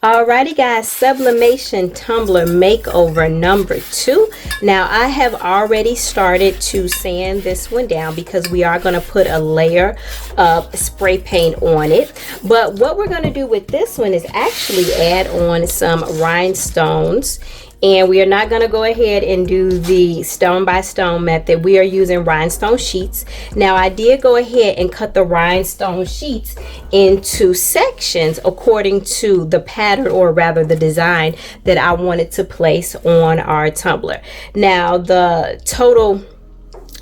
Alrighty guys, Sublimation Tumbler Makeover number 2. Now I have already started to sand this one down because we are going to put a layer of spray paint on it. But what we're going to do with this one is actually add on some rhinestones. And we are not going to go ahead and do the stone by stone method. We are using rhinestone sheets. Now I did go ahead and cut the rhinestone sheets into sections according to the pattern, or rather the design that I wanted to place on our tumbler. Now the total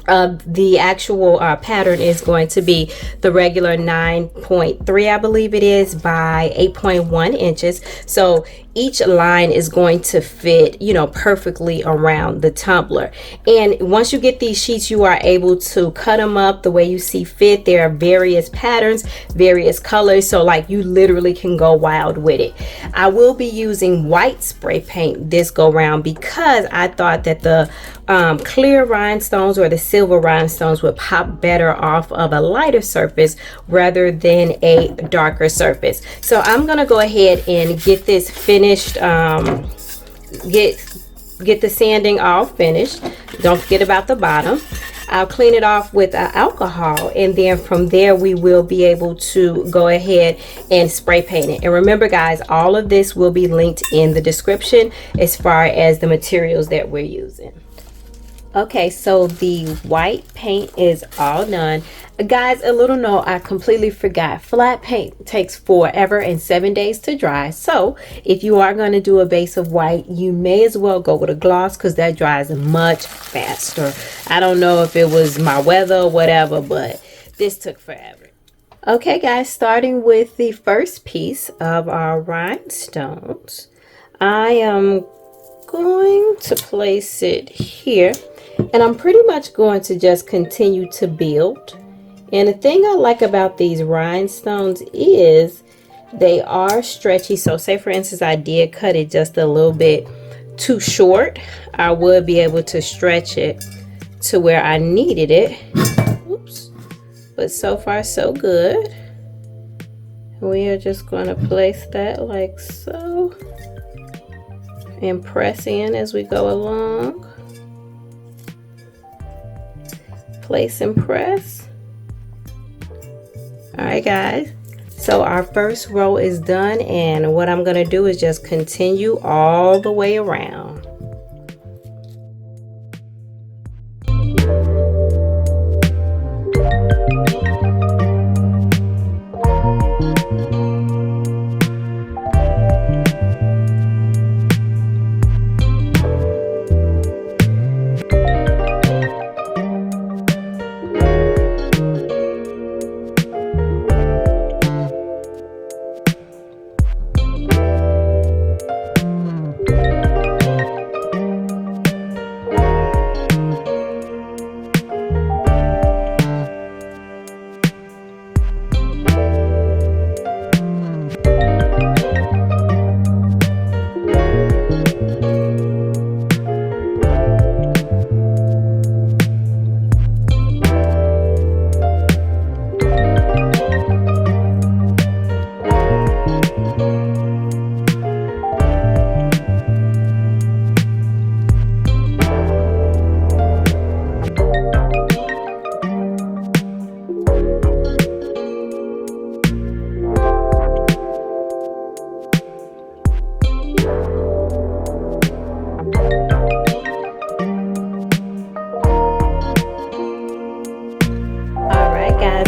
the actual pattern is going to be the regular 9.3, I believe it is, by 8.1 inches. So each line is going to fit, you know, perfectly around the tumbler. And once you get these sheets, you are able to cut them up the way you see fit. There are various patterns, various colors, so like you literally can go wild with it. I will be using white spray paint this go round because I thought that the clear rhinestones or the silver rhinestones would pop better off of a lighter surface rather than a darker surface. So I'm gonna go ahead and get this finished, get the sanding all finished. Don't forget about the bottom. I'll clean it off with alcohol, and then from there we will be able to go ahead and spray paint it. And remember guys, all of this will be linked in the description as far as the materials that we're using. Okay, so the white paint is all done. Guys, a little note, I completely forgot. Flat paint takes forever and 7 days to dry. So if you are going to do a base of white, you may as well go with a gloss because that dries much faster. I don't know if it was my weather or whatever, but this took forever. Okay guys, starting with the first piece of our rhinestones, I am going to place it here. And I'm pretty much going to just continue to build. And the thing I like about these rhinestones is they are stretchy. So say for instance I did cut it just a little bit too short, I would be able to stretch it to where I needed it. Oops. But so far so good. We are just going to place that like so and press in as we go along. Place and press. All right guys, so our first row is done, and what I'm going to do is just continue all the way around.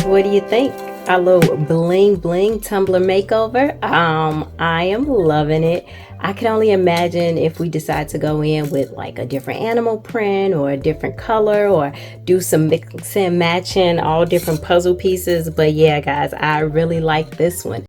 What do you think? Our little bling bling tumbler makeover. I am loving it. I can only imagine if we decide to go in with like a different animal print or a different color, or do some mix and matching all different puzzle pieces. But yeah guys, I really like this one.